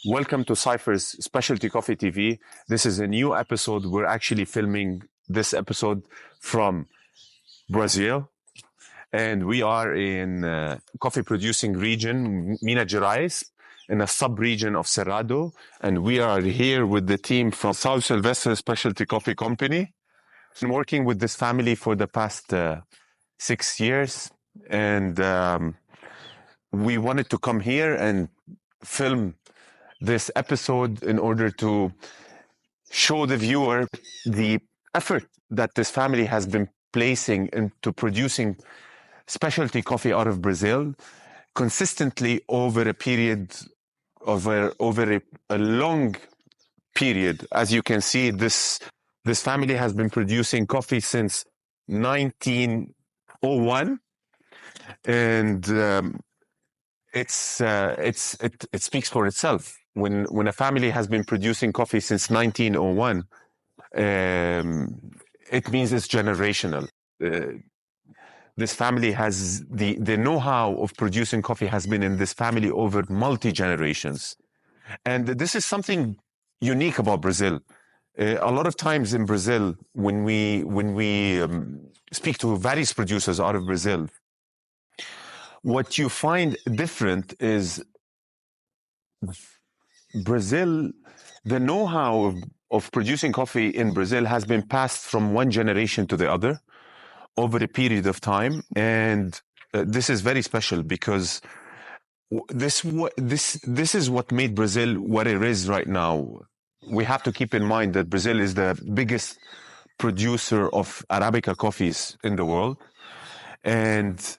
Welcome to Cypher's Specialty Coffee TV. This is a new episode. We're actually filming this episode from Brazil, and we are in coffee producing region, Minas Gerais, in a sub-region of Cerrado, and we are here with the team from São Silvestre Specialty Coffee Company. Been working with this family for the past 6 years, and we wanted to come here and film this episode in order to show the viewer the effort that this family has been placing into producing specialty coffee out of Brazil consistently over a period of a long period. As you can see, this family has been producing coffee since 1901, and it speaks for itself. When a family has been producing coffee since 1901, it means it's generational. This family has the know-how of producing coffee has been in this family over multi-generations. And this is something unique about Brazil. A lot of times in Brazil, when we speak to various producers out of Brazil, what you find different is Brazil, the know-how of producing coffee in Brazil has been passed from one generation to the other over a period of time. And this is very special because this is what made Brazil what it is right now. We have to keep in mind that Brazil is the biggest producer of Arabica coffees in the world. And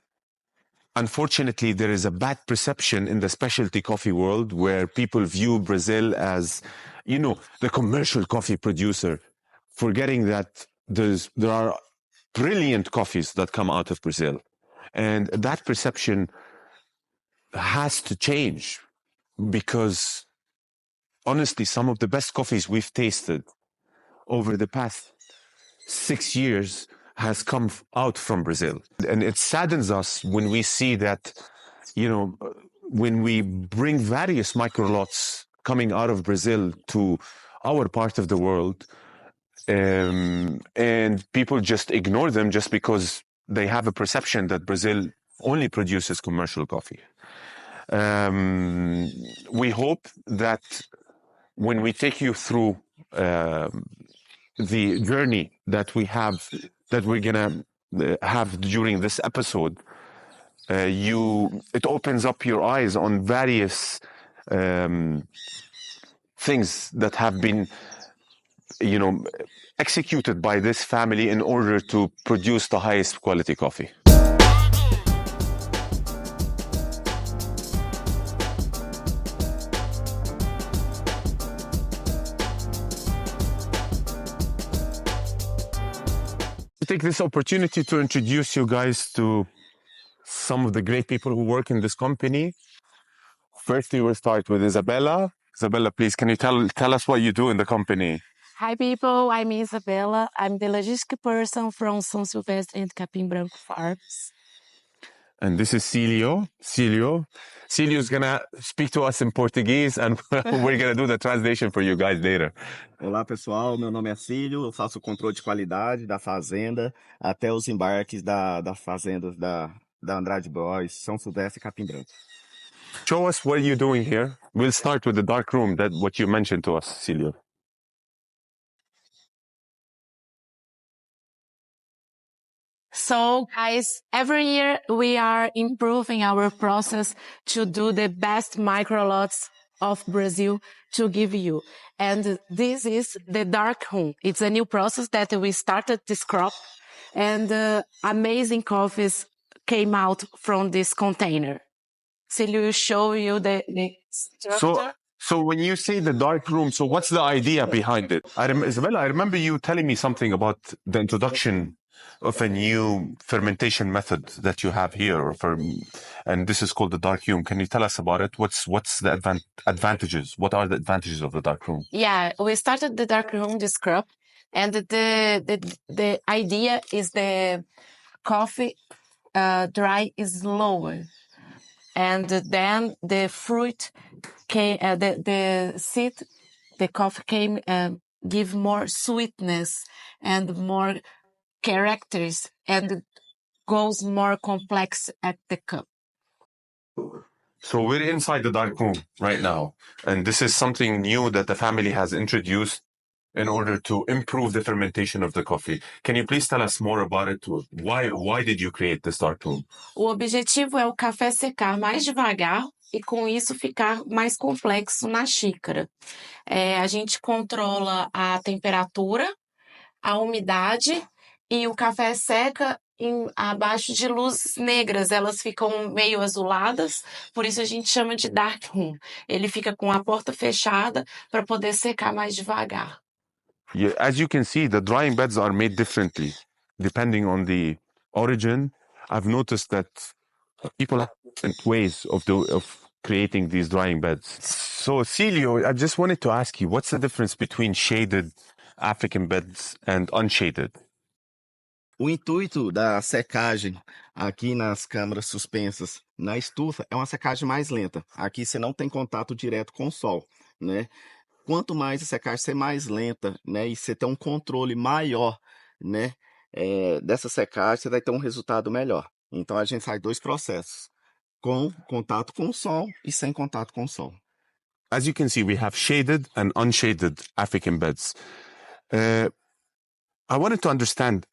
unfortunately, there is a bad perception in the specialty coffee world where people view Brazil as, the commercial coffee producer, forgetting that there are brilliant coffees that come out of Brazil. And that perception has to change because, honestly, some of the best coffees we've tasted over the past 6 years has come out from Brazil. And it saddens us when we see that, when we bring various micro lots coming out of Brazil to our part of the world, and people just ignore them just because they have a perception that Brazil only produces commercial coffee. We hope that when we take you through the journey that we're gonna have during this episode, it opens up your eyes on various things that have been, executed by this family in order to produce the highest quality coffee. Take this opportunity to introduce you guys to some of the great people who work in this company. First, we will start with Isabella. Isabella, please, can you tell us what you do in the company? Hi, people. I'm Isabella. I'm the logistic person from São Silvestre and Capim Branco Farms. And this is Cílio. Cílio's gonna speak to us in Portuguese, and we're gonna do the translation for you guys later. Olá, pessoal. Meu nome é Cílio. Eu faço o controle de qualidade da fazenda até os embarques da fazenda da Andrade Bros, São Silvestre e Capim Branco. Show us what you're doing here. We'll start with the dark room, what you mentioned to us, Cílio. So, guys, every year we are improving our process to do the best micro lots of Brazil to give you. And this is the dark room. It's a new process that we started this crop, and amazing coffees came out from this container. Cílio will show you the structure. So when you say the dark room, so what's the idea behind it? Isabella, I remember you telling me something about the introduction of a new fermentation method that you have here, and this is called the dark room. Can you tell us about it? What's the advantages? What are the advantages of the dark room? Yeah, we started the dark room, this crop, and the idea is the coffee dry is lower, and then the fruit the coffee came give more sweetness and more characters and goes more complex at the cup. So we're inside the dark room right now, and this is something new that the family has introduced in order to improve the fermentation of the coffee. Can you please tell us more about it? Why did you create this dark room? O objetivo é o café secar mais devagar e com isso ficar mais complexo na xícara. A gente controla a temperatura, a umidade e o café seca abaixo de luzes negras. Elas ficam meio azuladas, por isso a gente chama de dark room. Ele fica com a porta fechada para poder secar mais devagar. Yeah, as you can see, the drying beds are made differently depending on the origin. I've noticed that people have different ways of creating these drying beds. So, Celio, I just wanted to ask you, what's the difference between shaded African beds and unshaded? O intuito da secagem aqui nas câmaras suspensas na estufa é uma secagem mais lenta. Aqui você não tem contato direto com o sol, né? Quanto mais a secagem ser mais lenta, né, e você ter um controle maior, né, dessa secagem, você vai ter um resultado melhor. Então a gente faz dois processos, com contato com o sol e sem contato com o sol. As you can see, we have shaded and unshaded African beds. I wanted to understand,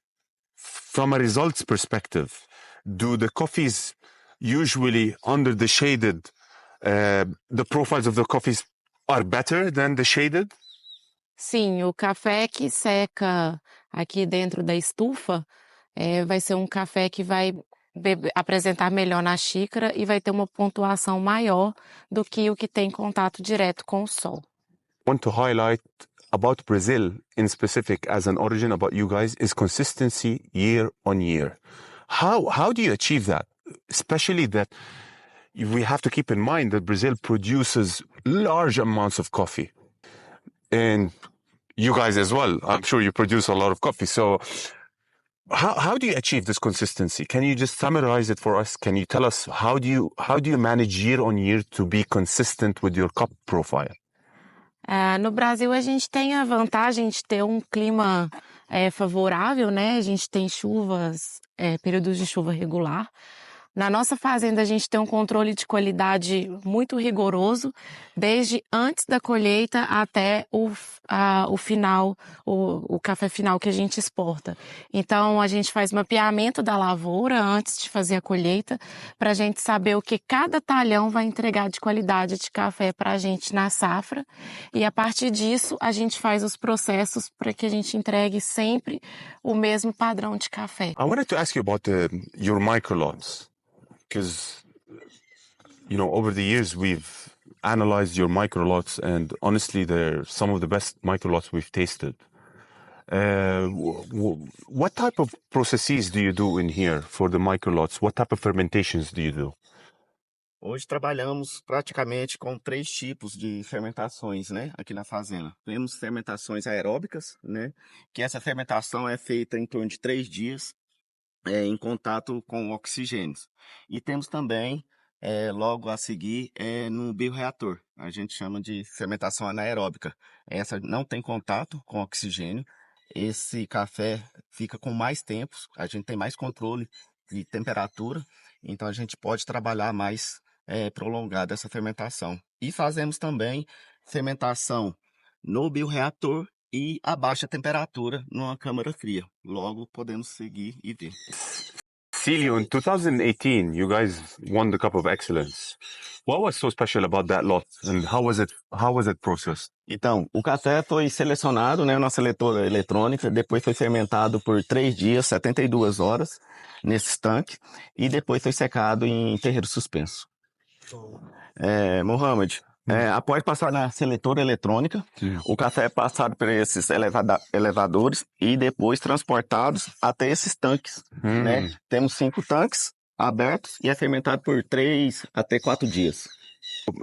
from a results perspective, do the coffees usually under the shaded, the profiles of the coffees are better than the shaded? Sim, o café que seca aqui dentro da estufa vai ser um café que vai apresentar melhor na xícara e vai ter uma pontuação maior do que o que tem contato direto com o sol. I want to highlight about Brazil in specific as an origin about you guys is consistency year on year. How do you achieve that? Especially that we have to keep in mind that Brazil produces large amounts of coffee. And you guys as well, I'm sure you produce a lot of coffee. So how do you achieve this consistency? Can you just summarize it for us? Can you tell us how do you manage year on year to be consistent with your cup profile? No Brasil, a gente tem a vantagem de ter um clima favorável, né? A gente tem chuvas, períodos de chuva regular. Na nossa fazenda, a gente tem um controle de qualidade muito rigoroso, desde antes da colheita até o final, o café final que a gente exporta. Então, a gente faz mapeamento da lavoura antes de fazer a colheita, para a gente saber o que cada talhão vai entregar de qualidade de café para a gente na safra. E a partir disso, a gente faz os processos para que a gente entregue sempre o mesmo padrão de café. I wanted to ask you about your microlots. Because, over the years, we've analyzed your microlots, and honestly, they're some of the best microlots we've tasted. What type of processes do you do in here for the microlots? What type of fermentations do you do? Hoje trabalhamos praticamente com 3 tipos de fermentações, né, aqui na fazenda. Temos fermentações aeróbicas, né, que essa fermentação é feita em torno de 3 dias, em contato com oxigênios. E temos também, logo a seguir, no bioreator. A gente chama de fermentação anaeróbica. Essa não tem contato com oxigênio. Esse café fica com mais tempo, a gente tem mais controle de temperatura, então a gente pode trabalhar mais prolongada essa fermentação. E fazemos também fermentação no bioreator e a baixa temperatura numa câmara fria. Logo podemos seguir e ver. Celio, in 2018, you guys won the Cup of Excellence. What was so special about that lot, and how was it processed? Então, o café foi selecionado, né, na seletora eletrônica, depois foi fermentado por 3 dias, 72 horas, nesses tanques, e depois foi secado em terreiro suspenso. Mohamed, após passar na seletora eletrônica, o café é passado por esses elevadores e depois transportados até esses tanques. Né? Temos 5 tanques abertos e é fermentado por 3 até 4 dias.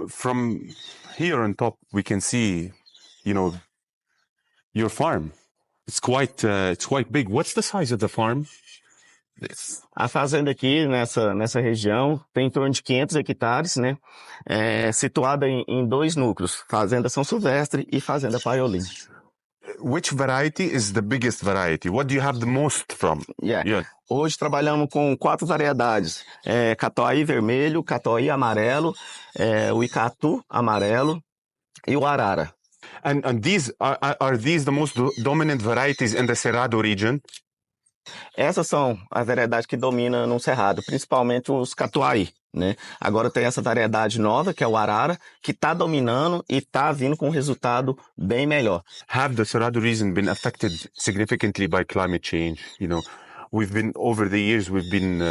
From here on top, we can see, your farm. It's quite big. What's the size of the farm? A fazenda aqui nessa região tem em torno de 500 hectares, né? Situada em dois núcleos, Fazenda São Silvestre e Fazenda Paiolim. Which variety is the biggest variety? What do you have the most from? Yeah. Hoje trabalhamos com 4 variedades: Catuai vermelho, Catuai amarelo, o Icatu amarelo e o Arara. And these are these the most dominant varieties in the Cerrado region? Essas são as variedades que dominam no Cerrado, principalmente os Catuai, né? Agora tem essa variedade nova, que é o Arara, que está dominando e está vindo com um resultado bem melhor. Have the Cerrado region been affected significantly by climate change? You know, over the years, we've been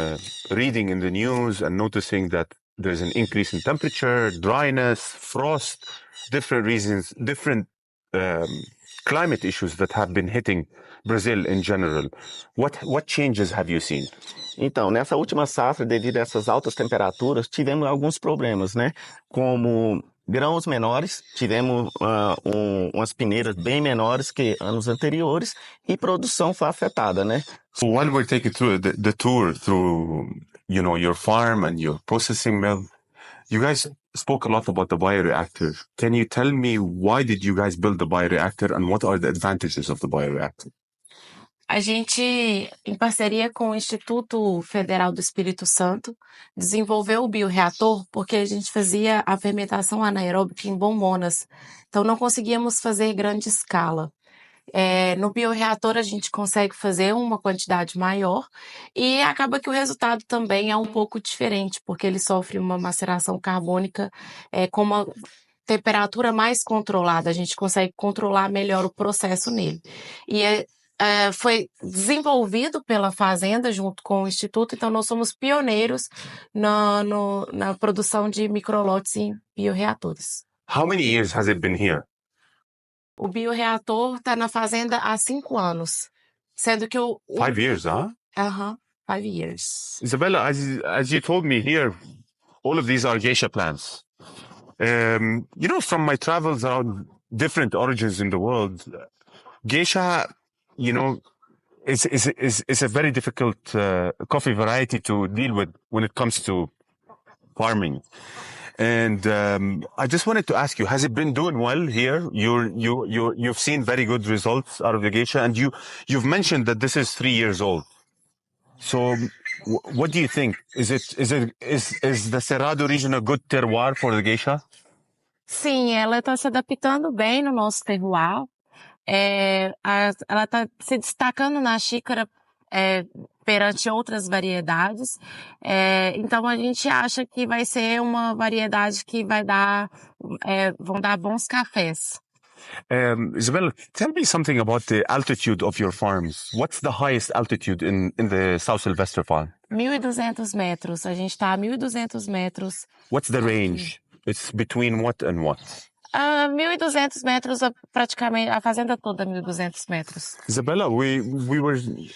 reading in the news and noticing that there's an increase in temperature, dryness, frost, different reasons, different climate issues that have been hitting Brazil in general. What changes have you seen? Então, nessa última safra, devido a essas altas temperaturas, tivemos alguns problemas, né? Como grãos menores, tivemos umas peneiras bem menores que anos anteriores e produção foi afetada, né? So while we're taking through the tour through, you know, your farm and your processing mill, you guys spoke a lot about the bioreactor. Can you tell me why did you guys build the bioreactor and what are the advantages of the bioreactor? A gente, em parceria com o Instituto Federal do Espírito Santo, desenvolveu o bioreator porque a gente fazia a fermentação anaeróbica em bombonas. Então, não conseguíamos fazer grande escala. No bioreator, a gente consegue fazer uma quantidade maior e acaba que o resultado também é um pouco diferente, porque ele sofre uma maceração carbônica com uma temperatura mais controlada. A gente consegue controlar melhor o processo nele. E foi desenvolvido pela Fazenda junto com o Instituto, então nós somos pioneiros na produção de microlotes em bioreatores. How many years has it been here? O bioreator está na Fazenda há 5 anos, sendo que 5 years, huh? 5 years. Isabella, as you told me here, all of these are geisha plants. You know, from my travels around different origins in the world, geisha, you know, is a very difficult coffee variety to deal with when it comes to farming. And I just wanted to ask you, has it been doing well here? You've seen very good results out of the geisha, and you've mentioned that this is 3 years old. So, what do you think? Is the Cerrado region a good terroir for the geisha? Sim, ela está se adaptando bem no nosso terroir. Ela está se destacando na xícara perante outras variedades. Então a gente acha que vai ser uma variedade que vão dar bons cafés. Isabella, tell me something about the altitude of your farms. What's the highest altitude in the South Sylvester farm? 1.200 metros. A gente está a 1.200 metros. What's the range? It's between what and what? 1.200 metros, praticamente, a fazenda toda 1.200 metros. Isabella,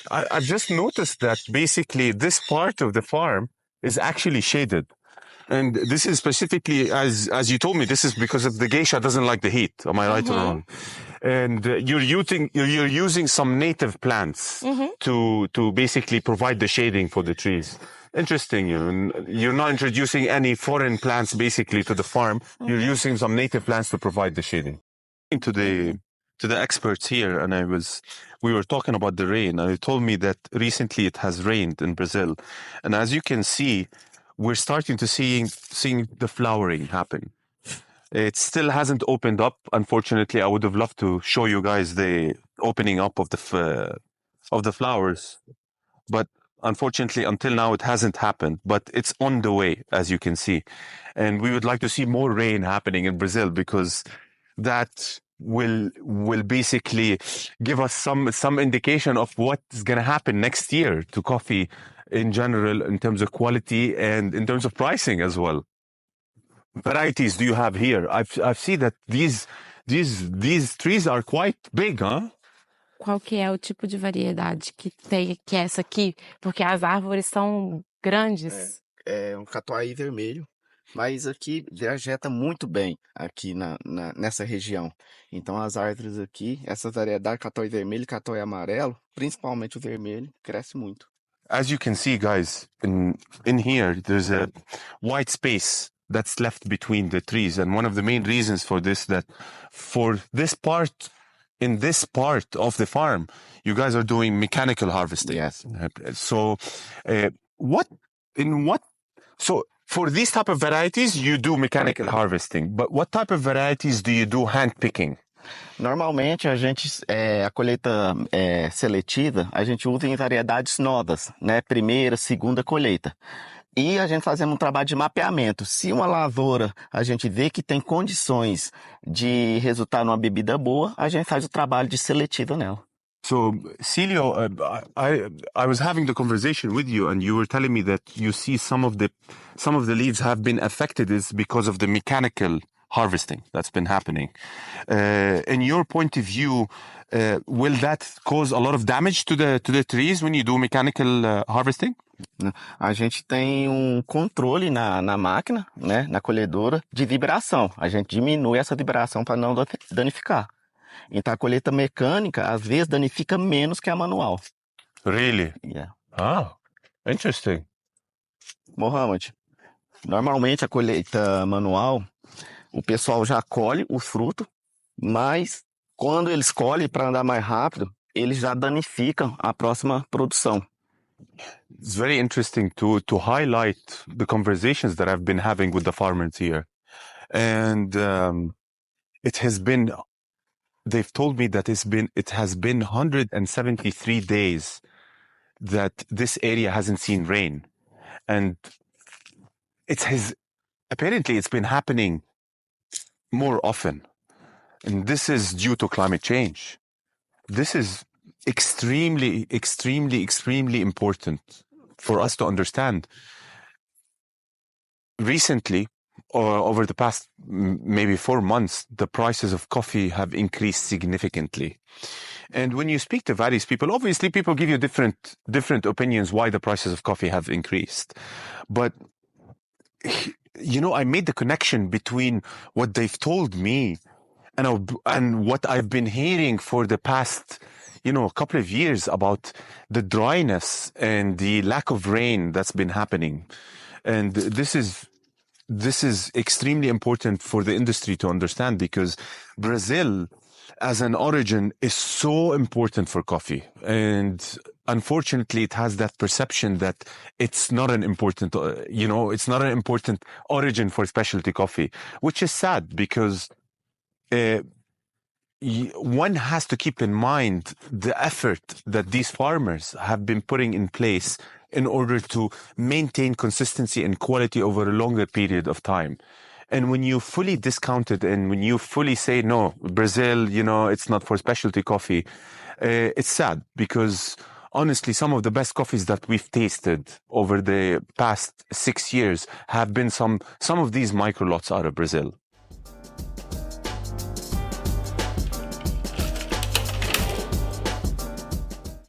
I've just noticed that basically this part of the farm is actually shaded. And this is specifically, as you told me, this is because of the geisha doesn't like the heat. Am I right or wrong? And you're using some native plants to basically provide the shading for the trees. Interesting. You're not introducing any foreign plants basically to the farm. You're using some native plants to provide the shading. To the experts here, and we were talking about the rain, and they told me that recently it has rained in Brazil, and as you can see, we're starting to seeing the flowering happen. It still hasn't opened up, unfortunately. I would have loved to show you guys the opening up of the flowers, but unfortunately, until now, it hasn't happened, but it's on the way, as you can see. And we would like to see more rain happening in Brazil because that will basically give us some indication of what's going to happen next year to coffee in general, in terms of quality and in terms of pricing as well. Varieties do you have here? I've seen that these trees are quite big, huh? Qual que é o tipo de variedade que é essa aqui? Porque as árvores são grandes. É um catuai vermelho, mas aqui vegeta muito bem aqui nessa região. Então as árvores aqui, essa variedade, catuai vermelho e catuai amarelo, principalmente o vermelho, cresce muito. as you can see, guys, in here, there's a white space that's left between the trees. And one of the main reasons for this, that for this part, in this part of the farm, you guys are doing mechanical harvesting. Yes. So so for these type of varieties, you do mechanical harvesting, but what type of varieties do you do hand picking? Normalmente, a colheita seletiva, a gente usa em variedades novas, né? Primeira, segunda colheita. E a gente fazendo um trabalho de mapeamento. Se uma lavoura a gente vê que tem condições de resultar numa bebida boa, a gente faz o trabalho de seletiva nela. So, Celio, I was having the conversation with you, and you were telling me that you see some of the leaves have been affected is because of the mechanical harvesting that's been happening. In your point of view, will that cause a lot of damage to the trees when you do mechanical harvesting? A gente tem controle na máquina, né, na colhedora, de vibração. A gente diminui essa vibração para não danificar. Então a colheita mecânica, às vezes, danifica menos que a manual. Really? Yeah. Ah, interesting. Mohamed, normalmente a colheita manual, o pessoal já colhe o fruto, mas quando eles colhem para andar mais rápido, eles já danificam a próxima produção. It's very interesting to highlight the conversations that I've been having with the farmers here. And they've told me that it has been 173 days that this area hasn't seen rain. And apparently it's been happening more often. And this is due to climate change. This is extremely, extremely, extremely important for us to understand. Recently, over the past maybe 4 months, the prices of coffee have increased significantly. And when you speak to various people, obviously people give you different opinions why the prices of coffee have increased. But, you know, I made the connection between what they've told me and what I've been hearing for the past, a couple of years about the dryness and the lack of rain that's been happening. And this is extremely important for the industry to understand, because Brazil as an origin is so important for coffee. And unfortunately, it has that perception that it's not an important, it's not an important origin for specialty coffee, which is sad, because one has to keep in mind the effort that these farmers have been putting in place in order to maintain consistency and quality over a longer period of time. And when you fully discount it, and when you fully say, no, Brazil, it's not for specialty coffee, it's sad, because honestly, some of the best coffees that we've tasted over the past 6 years have been some of these micro lots out of Brazil.